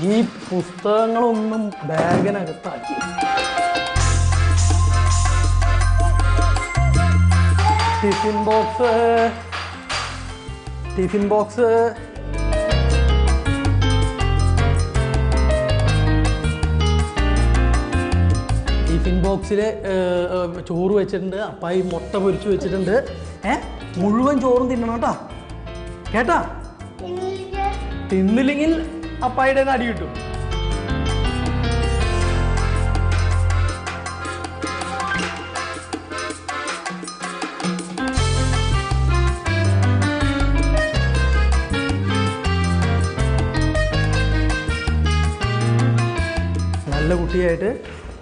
ഈ പുസ്തകങ്ങളൊന്നും ബാഗിനകത്താക്കി. Tiffin box tiffin ബോക്സിൽ ചോറ് വെച്ചിട്ടുണ്ട്. അപ്പായി മുട്ട പൊരിച്ച് വെച്ചിട്ടുണ്ട്. മുഴുവൻ ചോറും തിന്നണം കേട്ടാ. കേട്ടാ? തിന്നില്ലെങ്കിൽ അപ്പായുടെ അടി കിട്ടും. നല്ല കുട്ടിയായിട്ട്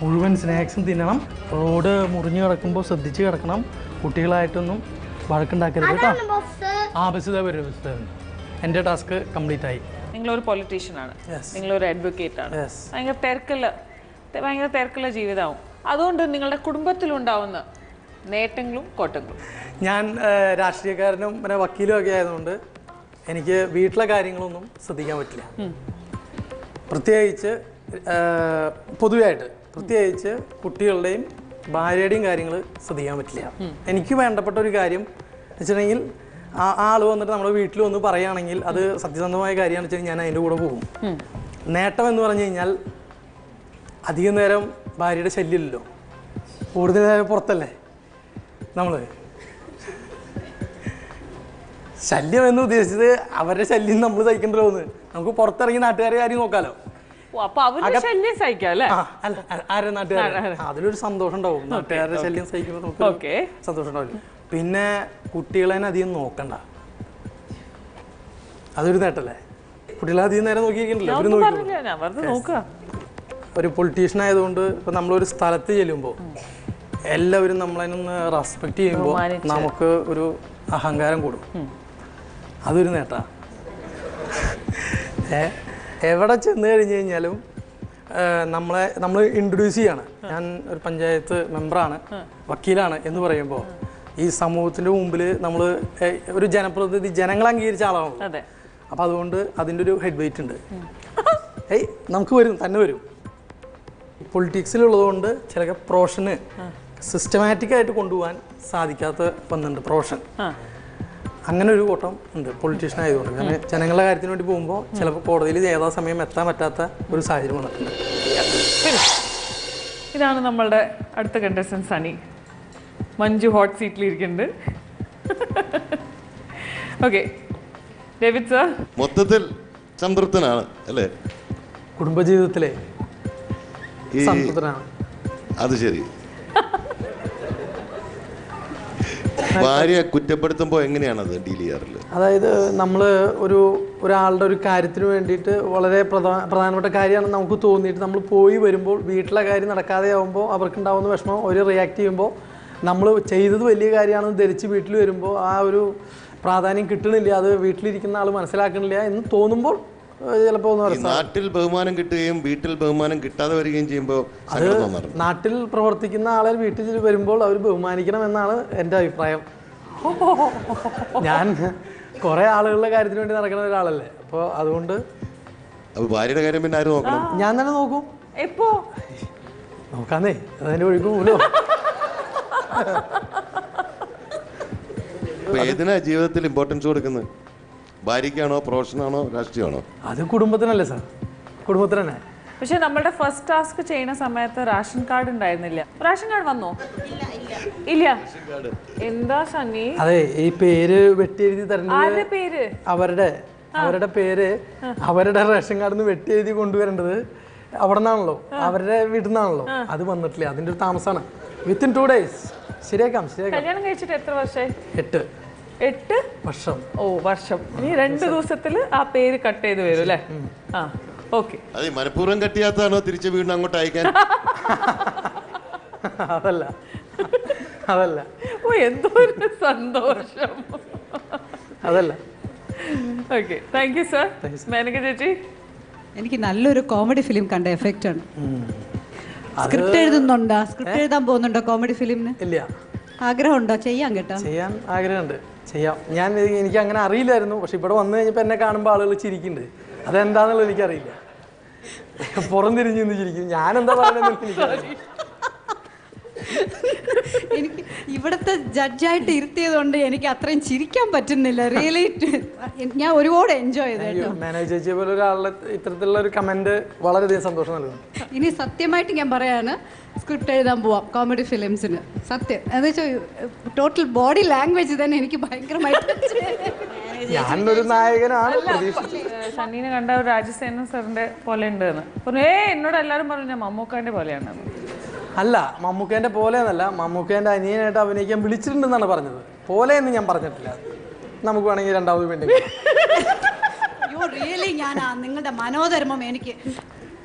മുഴുവൻ സ്നാക്സും തിന്നണം. റോഡ് മുറിഞ്ഞ് കിടക്കുമ്പോൾ ശ്രദ്ധിച്ച് കിടക്കണം. കുട്ടികളായിട്ടൊന്നും വഴക്കുണ്ടാക്കരുത് കേട്ടോ. ബസ് വരും. എൻ്റെ ടാസ്ക് കംപ്ലീറ്റ് ആയി. നിങ്ങളൊരു പൊളിറ്റീഷ്യനാണ്, നിങ്ങളൊരു അഡ്വക്കേറ്റ് ആണ്. ഭയങ്കര തിരക്കുള്ള ജീവിതമാവും. അതുകൊണ്ട് നിങ്ങളുടെ കുടുംബത്തിലുണ്ടാവുന്ന നേട്ടങ്ങളും കോട്ടങ്ങളും. ഞാൻ രാഷ്ട്രീയക്കാരനും പിന്നെ വക്കീലും ഒക്കെ ആയതുകൊണ്ട് എനിക്ക് വീട്ടിലെ കാര്യങ്ങളൊന്നും ശ്രദ്ധിക്കാൻ പറ്റില്ല. പ്രത്യേകിച്ച് കുട്ടികളുടെയും ഭാര്യയുടെയും കാര്യങ്ങൾ ശ്രദ്ധിക്കാൻ പറ്റില്ല. എനിക്ക് വേണ്ടപ്പെട്ട ഒരു കാര്യം വെച്ചിട്ടുണ്ടെങ്കിൽ ആൾ വന്നിട്ട് നമ്മുടെ വീട്ടിൽ വന്ന് പറയുകയാണെങ്കിൽ അത് സത്യസന്ധമായ കാര്യമാണെന്ന് വെച്ചാൽ ഞാൻ അതിൻ്റെ കൂടെ പോകും. നേട്ടം എന്ന് പറഞ്ഞു കഴിഞ്ഞാൽ അധികം നേരം ഭാര്യയുടെ ശല്യമില്ലല്ലോ. കൂടുതൽ നേരം പുറത്തല്ലേ നമ്മൾ. ശല്യം എന്ന് ഉദ്ദേശിച്ചത് അവരുടെ ശല്യം നമ്മൾ സഹിക്കണ്ടല്ലോ എന്ന്. നമുക്ക് പുറത്തിറങ്ങി നാട്ടുകാരെ കാര്യം നോക്കാമല്ലോ. ആരെ നാട്ടുകാരെ അതിലൊരു സന്തോഷം ഉണ്ടാവും. നാട്ടുകാരുടെ ശല്യം സഹിക്കുമ്പോൾ നമുക്ക് സന്തോഷം ഉണ്ടാവില്ല. പിന്നെ കുട്ടികളെ അധികം നോക്കണ്ട, അതൊരു നേട്ടല്ലേ. കുട്ടികളെ അധികം നേരം നോക്കിയിരിക്കണ്ടല്ലോ. ഒരു പൊളിറ്റീഷ്യൻ ആയതുകൊണ്ട് ഇപ്പം നമ്മളൊരു സ്ഥലത്ത് ചെല്ലുമ്പോൾ എല്ലാവരും നമ്മളതിനൊന്ന് റെസ്പെക്ട് ചെയ്യുമ്പോൾ നമുക്ക് ഒരു അഹങ്കാരം കൂടും. അതൊരു നേട്ടമാണ്. എവിടെ ചെന്ന് കഴിഞ്ഞ് കഴിഞ്ഞാലും നമ്മൾ ഇൻട്രൊഡ്യൂസ് ചെയ്യാണ്. ഞാൻ ഒരു പഞ്ചായത്ത് മെമ്പറാണ്, വക്കീലാണ് എന്ന് പറയുമ്പോൾ ഈ സമൂഹത്തിൻ്റെ മുമ്പിൽ നമ്മൾ ഒരു ജനപ്രതിനിധി, ജനങ്ങൾ അംഗീകരിച്ച ആളാണ്. അപ്പം അതുകൊണ്ട് അതിൻ്റെ ഒരു ഹെഡ് വെയിറ്റ് ഉണ്ട്. നമുക്ക് തന്നെ വരും. പൊളിറ്റിക്സിലുള്ളതുകൊണ്ട് ചില പ്രൊഫഷന് സിസ്റ്റമാറ്റിക്കായിട്ട് കൊണ്ടുപോകാൻ സാധിക്കാത്ത വന്നിട്ടുണ്ട്. പ്രൊഫഷൻ അങ്ങനെ ഒരു കൂട്ടം ഉണ്ട് പൊളിറ്റീഷ്യൻ ആയതുകൊണ്ട്. കാരണം ജനങ്ങളുടെ കാര്യത്തിന് വേണ്ടി പോകുമ്പോൾ ചിലപ്പോൾ കോടതിയിൽ യഥാസമയം എത്താൻ പറ്റാത്ത ഒരു സാഹചര്യം വന്നിട്ടുണ്ട്. ഇതാണ് നമ്മളുടെ അടുത്ത കണ്ടസ്റ്റന്റ് സണി. മഞ്ജു ഹോട്ട് സീറ്റിലിരിക്കുന്നുണ്ട്. ഓക്കെ, ഡേവിഡ് സർ മൊത്തത്തിൽ സംതൃപ്തനാണ് അല്ലേ? കുടുംബജീവിതത്തിലെ സംതൃപ്തനാണ്. അത് ശരി. ഭാര്യ കുറ്റപ്പെടുത്തുമ്പോൾ എങ്ങനെയാണത് ഡീൽ ചെയ്യാറില്ല? അതായത് നമ്മൾ ഒരാളുടെ ഒരു കാര്യത്തിന് വേണ്ടിയിട്ട് വളരെ പ്രധാനപ്പെട്ട കാര്യമാണ് നമുക്ക് തോന്നിയിട്ട് നമ്മൾ പോയി വരുമ്പോൾ വീട്ടിലെ കാര്യം നടക്കാതെ ആകുമ്പോൾ അവർക്കുണ്ടാവുന്ന വിഷമം ഒരു റിയാക്ട് ചെയ്യുമ്പോൾ നമ്മൾ ചെയ്തത് വലിയ കാര്യമാണെന്ന് ധരിച്ച് വീട്ടിൽ വരുമ്പോൾ ആ ഒരു പ്രാധാന്യം കിട്ടണില്ല, അത് വീട്ടിലിരിക്കുന്ന ആൾ മനസ്സിലാക്കണില്ല എന്ന് തോന്നുമ്പോൾ ചിലപ്പോൾ നാട്ടിൽ ബഹുമാനം കിട്ടുകയും വീട്ടിൽ ബഹുമാനം കിട്ടാതെ വരികയും ചെയ്യുമ്പോൾ നാട്ടിൽ പ്രവർത്തിക്കുന്ന ആളെ വീട്ടിൽ വരുമ്പോൾ അവർ ബഹുമാനിക്കണം എന്നാണ് എൻ്റെ അഭിപ്രായം. ഞാൻ കുറേ ആളുകളുടെ കാര്യത്തിന് വേണ്ടി നടക്കുന്ന ഒരാളല്ലേ. അപ്പോൾ അതുകൊണ്ട് ഭാര്യയുടെ കാര്യം പിന്നെ ആരും നോക്കണം? ഞാൻ തന്നെ നോക്കും. എപ്പോ നോക്കാന്നേ, അതിൻ്റെ ഒഴുകുമല്ലോ. ഏതിനാ ജീവിതത്തിൽ ഇമ്പോർട്ടൻസ് കൊടുക്കുന്നത്? ഭാര്യയ്ക്കാണോ, പ്രൊഫഷനാണോ, രാഷ്ട്രീയമാണോ? അത് കുടുംബത്തിനല്ലേ സാർ, കുടുംബത്തിന് തന്നെ. പക്ഷെ നമ്മളുടെ ഫസ്റ്റ് ടാസ്ക് ചെയ്യുന്ന സമയത്ത് റേഷൻ കാർഡ് ഉണ്ടായിരുന്നില്ല. റേഷൻ കാർഡ് വന്നോ? ഇല്ല. എന്താ സണ്ണി? അതെ, ഈ പേര് വെട്ടി എഴുതി തരേണ്ടത് പേര് അവരുടെ പേര് അവരുടെ റേഷൻ കാർഡിൽ നിന്ന് വെട്ടി എഴുതി കൊണ്ടുവരേണ്ടത് അവിടെ നിന്നാണല്ലോ, അവരുടെ വീട്ടിൽ നിന്നാണല്ലോ. അത് വന്നിട്ടില്ല, അതിൻ്റെ ഒരു താമസമാണ്. വിത്തിൻ 2 days ശരിയാക്കാം. കല്യാണം കഴിച്ചിട്ട് എത്ര വർഷമായി? 8 വർഷം. ഓ, വർഷം. ഇനി 2 ദിവസത്തിൽ ആ പേര് കട്ട് ചെയ്ത് വരും അല്ലേ? ആ, ഓക്കെ. അതെ, മനഃപൂർവ്വം കട്ട് ചെയ്യാത്തതാണോ തിരിച്ച് വീണ്ടും അങ്ങോട്ട് അയക്കാൻ? അതല്ല. ഓ, എന്തോ ഒരു സന്തോഷം. അതല്ല. Okay, thank you sir. Menaka ചേച്ചി, എനിക്ക് നല്ലൊരു കോമഡി ഫിലിം കണ്ട എഫക്റ്റ് ആണ്. സ്ക്രിപ്റ്റ് എഴുതുന്നുണ്ടോ? സ്ക്രിപ്റ്റ് എഴുതാൻ പോകുന്നുണ്ടോ കോമഡി ഫിലിമിന്? ഇല്ല. ആഗ്രഹമുണ്ടോ? ചെയ്യാൻ കേട്ടോ, ചെയ്യാൻ ആഗ്രഹമുണ്ട്, ചെയ്യാം. എനിക്ക് അങ്ങനെ അറിയില്ലായിരുന്നു. പക്ഷെ ഇവിടെ വന്നു കഴിഞ്ഞപ്പോൾ എന്നെ കാണുമ്പോൾ ആളുകൾ ചിരിക്കുന്നുണ്ട്. അതെന്താണെന്നുള്ളത് എനിക്കറിയില്ല. പുറം തിരിഞ്ഞു ചിരിക്കും. ഞാനെന്താ പറയുന്നത് എനിക്കറിയാം. എനിക്ക് ഇവിടുത്തെ ജഡ്ജായിട്ട് ഇരുത്തിയതുകൊണ്ട് എനിക്ക് അത്രയും ചിരിക്കാൻ പറ്റുന്നില്ല. റിയലി ഞാൻ ഒരുപാട് എൻജോയ് ചെയ്തു കേട്ടോ. മാനേജ് ചേച്ചിയെ പോലെ ഒരാളുടെ ഇത്തരത്തിലുള്ള ഒരു കമന്റ് വളരെയധികം സന്തോഷം നൽകുന്നു. ഇനി സത്യമായിട്ട് ഞാൻ പറയാണ്, സ്ക്രിപ്റ്റ് എഴുതാൻ പോവാം കോമഡി ഫിലിംസിന്. സത്യം എന്ന് വെച്ചാൽ ടോട്ടൽ ബോഡി ലാംഗ്വേജ് തന്നെ എനിക്ക് ഭയങ്കരമായിട്ട് ഞാനൊരു നായകനാണ് പ്രതീക്ഷിച്ചത്. സണ്ണീനെ കണ്ട ഒരു രാജസേന സാറിന്റെ പോലെ ഉണ്ട് എന്ന് പറഞ്ഞു. എന്നോട് എല്ലാവരും പറഞ്ഞു ഞാൻ മമ്മൂക്കാന്റെ പോലെയാണ്. അല്ല, മമ്മൂക്കേൻ്റെ പോലെ എന്നല്ല, മമ്മൂക്കേൻ്റെ അനിയനായിട്ട് അഭിനയിക്കാൻ വിളിച്ചിട്ടുണ്ടെന്നാണ് പറഞ്ഞത്. പോലെ എന്ന് ഞാൻ പറഞ്ഞിട്ടില്ല. നമുക്ക് വേണമെങ്കിൽ രണ്ടാമത് വേണ്ടി. യോ റിയലി ഞാൻ നിങ്ങളുടെ മനോധർമ്മം എനിക്ക്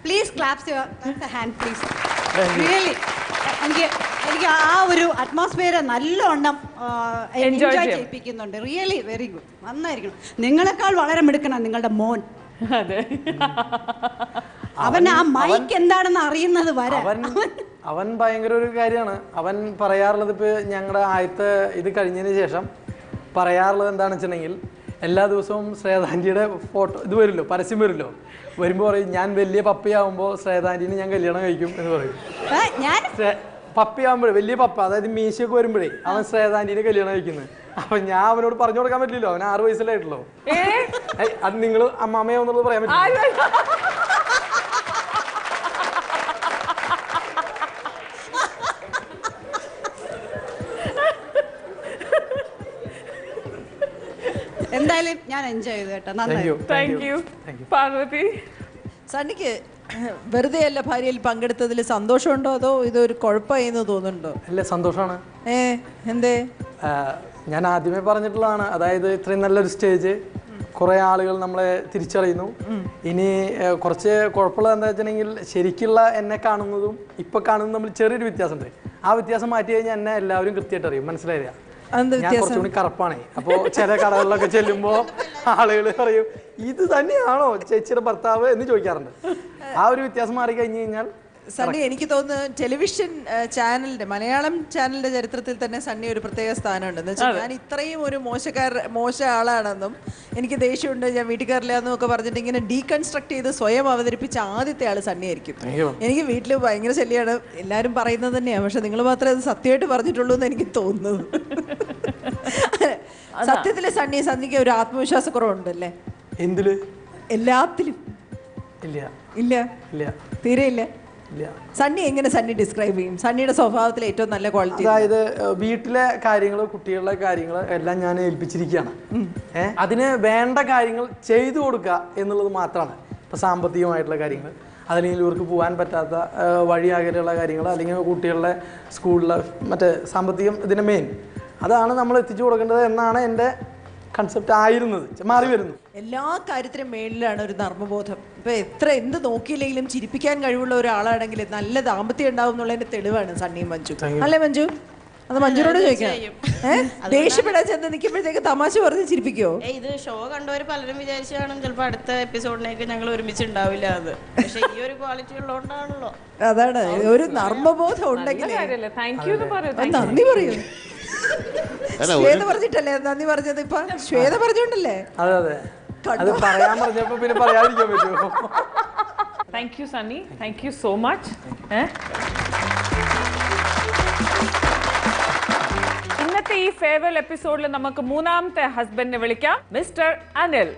please claps your hand please. Really എനിക്ക് ആ ഒരു അറ്റ്മോസ്ഫിയർ നല്ലോണം എൻജോയ് ചെയ്യിപ്പിക്കുന്നുണ്ട്. റിയലി വെരി ഗുഡ്, നന്നായിരിക്കണം. നിങ്ങളെക്കാൾ വളരെ മിടുക്കണം നിങ്ങളുടെ മോൻ. അതെ, അവൻ ആ മൈക്ക് എന്താണെന്ന് അറിയുന്നത് വരെ അവൻ ഭയങ്കര ഒരു കാര്യമാണ്. അവൻ പറയാറുള്ളത്, ഇപ്പോൾ ഞങ്ങളുടെ ആദ്യത്തെ ഇത് കഴിഞ്ഞതിന് ശേഷം പറയാറുള്ളത് എന്താണെന്ന് വെച്ചിട്ടുണ്ടെങ്കിൽ, എല്ലാ ദിവസവും ശ്രേതാൻറ്റിയുടെ ഫോട്ടോ ഇത് വരുമല്ലോ, പരസ്യം വരുമല്ലോ, വരുമ്പോൾ പറയും ഞാൻ വലിയ പപ്പയാകുമ്പോൾ ശ്രേതാൻറ്റീനെ ഞാൻ കല്യാണം കഴിക്കും എന്ന് പറയും. പപ്പയാകുമ്പോഴേ, വലിയ പപ്പ, അതായത് മീശയൊക്കെ വരുമ്പോഴേ അവൻ ശ്രേതാൻറ്റീനെ കല്യാണം കഴിക്കുന്നത്. അപ്പം ഞാൻ അവനോട് പറഞ്ഞു കൊടുക്കാൻ പറ്റില്ലല്ലോ, അവൻ 6 വയസ്സിലായിട്ടുള്ളൂ. അത് നിങ്ങൾ അമ്മാമയാവുന്നുള്ളത് പറയാൻ പറ്റില്ല. എന്തായാലും ഞാൻ എൻജോയ് ചെയ്തു കേട്ടോ. നന്നായി. Thank you. പാർവതി, സണ്ണിക്ക് വെറുതെ അല്ല ഭാര്യയിൽ പങ്കെടുത്തതിൽ സന്തോഷമുണ്ടോ അതോ ഇതൊരു കുഴപ്പമായിന്ന് തോന്നുന്നുണ്ടോ? അല്ല, സന്തോഷമാണ്. എന്തേ? ഞാൻ ആദ്യമേ പറഞ്ഞിട്ടുള്ളതാണ്, അതായത് ഇത്രയും നല്ലൊരു സ്റ്റേജ്, കുറേ ആളുകൾ നമ്മളെ തിരിച്ചറിയുന്നു. ഇനി കുറച്ച് കുഴപ്പമുള്ളത് എന്താ വെച്ചിട്ടുണ്ടെങ്കിൽ, ശരിക്കുള്ള എന്നെ കാണുന്നതും ഇപ്പം കാണുന്നതും തമ്മിൽ ചെറിയൊരു വ്യത്യാസമുണ്ട്. ആ വ്യത്യാസം മാറ്റി കഴിഞ്ഞാൽ എന്നെ എല്ലാവരും കൃത്യമായിട്ട് അറിയും. മനസ്സിലായില്ല? ഞാൻ കുറച്ചുകൂടി കറുപ്പാണേ. അപ്പോൾ ചില കടകളിലൊക്കെ ചെല്ലുമ്പോൾ ആളുകൾ പറയും ഇത് തന്നെയാണോ ചേച്ചിയുടെ ഭർത്താവ് എന്ന് ചോദിക്കാറുണ്ട്. ആ ഒരു വ്യത്യാസം മാറി കഴിഞ്ഞു കഴിഞ്ഞാൽ സണ്ണി, എനിക്ക് തോന്നുന്നു ടെലിവിഷൻ ചാനലിന്റെ, മലയാളം ചാനലിന്റെ ചരിത്രത്തിൽ തന്നെ സണ്ണി ഒരു പ്രത്യേക സ്ഥാനമുണ്ട്. എന്ന് വെച്ചാൽ ഞാൻ ഇത്രയും ഒരു മോശ ആളാണെന്നും എനിക്ക് ദേഷ്യമുണ്ട്, ഞാൻ വീട്ടുകാരില്ലാന്നും ഒക്കെ പറഞ്ഞിട്ട് ഇങ്ങനെ ഡീകൺസ്ട്രക്ട് ചെയ്ത് സ്വയം അവതരിപ്പിച്ച ആദ്യത്തെ ആള് സണ്ണി ആയിരിക്കും. എനിക്ക് വീട്ടിൽ ഭയങ്കര ശല്യമാണ്, എല്ലാവരും പറയുന്നത് തന്നെയാണ്, പക്ഷെ നിങ്ങൾ മാത്രമേ അത് സത്യമായിട്ട് പറഞ്ഞിട്ടുള്ളൂ എന്ന് എനിക്ക് തോന്നുന്നത്. സത്യത്തില് സണ്ണിക്ക് ഒരു ആത്മവിശ്വാസക്കുറവുണ്ടല്ലേ? എന്തില്? എല്ലാത്തിലും. ഇല്ല ഇല്ല, ഇല്ല, തീരെ ഇല്ല. ഇല്ല. സണ്ണി എങ്ങനെ സണ്ണി ഡിസ്ക്രൈബ് ചെയ്യും? സണ്ണിയുടെ സ്വഭാവത്തിലെ ഏറ്റവും നല്ല ക്വാളിറ്റി? അതായത് വീട്ടിലെ കാര്യങ്ങൾ, കുട്ടികളുടെ കാര്യങ്ങൾ എല്ലാം ഞാൻ ഏൽപ്പിച്ചിരിക്കുകയാണ്. അതിന് വേണ്ട കാര്യങ്ങൾ ചെയ്തു കൊടുക്കുക എന്നുള്ളത് മാത്രമാണ്. ഇപ്പം സാമ്പത്തികമായിട്ടുള്ള കാര്യങ്ങൾ, അതല്ലെങ്കിൽ ഇവർക്ക് പോകാൻ പറ്റാത്ത വഴിയാകെയുള്ള കാര്യങ്ങൾ, അല്ലെങ്കിൽ കുട്ടികളുടെ സ്കൂളിലെ മറ്റേ സാമ്പത്തികം, ഇതിൻ്റെ മെയിൻ അതാണ് നമ്മൾ എത്തിച്ചു കൊടുക്കേണ്ടത് എന്നാണ് എൻ്റെ കൺസെപ്റ്റ് ആയിരുന്നത്. മാറി വരുന്നു. എല്ലാ കാര്യത്തിനും മേളിലാണ് ഒരു നർമ്മബോധം. ഇപ്പൊ എന്ത് നോക്കിയില്ലെങ്കിലും ചിരിപ്പിക്കാൻ കഴിവുള്ള ഒരാളാണെങ്കിൽ നല്ല ദാമ്പത്യം ഉണ്ടാവും എന്നുള്ളതിന്റെ തെളിവാണ് സണ്ണിയും മഞ്ജു. അല്ലേ മഞ്ജു? അത് മഞ്ജുനോട് ചോദിക്കാം. ദേഷ്യപ്പെടാൻ ചെന്ന് നിൽക്കുമ്പോഴത്തേക്ക് തമാശ പറഞ്ഞ് ചിരിപ്പിക്കോ? ഇത് ഷോ കണ്ടവര് പലരും വിചാരിച്ചു കാണും ചിലപ്പോ അടുത്ത എപ്പിസോഡിലേക്ക് ഞങ്ങൾ ഒരുമിച്ചുണ്ടാവില്ല എന്ന്. പക്ഷെ ഈ ഒരു ക്വാളിറ്റി ഉള്ളതുകൊണ്ടാണല്ലോ. അതാണ്, ഒരു നർമ്മബോധം ഉണ്ടെങ്കിൽ നന്ദി പറയൂ. ശ്വേത പറഞ്ഞിട്ടല്ലേ നന്ദി പറഞ്ഞത്? ഇപ്പൊ ശ്വേത പറഞ്ഞോണ്ടല്ലേ? അതെ അതെ, അത് പറയാൻ പറഞ്ഞപ്പോ പിന്നെ പറയാതിരിക്കാൻ പറ്റുമോ? Thank you Sunny, thank you so much. ഇന്നത്തെ ഈ ഫെയർവെൽ എപ്പിസോഡിൽ നമുക്ക് മൂന്നാമത്തെ ഹസ്ബൻഡിനെ വിളിക്കാം, മിസ്റ്റർ അനിൽ.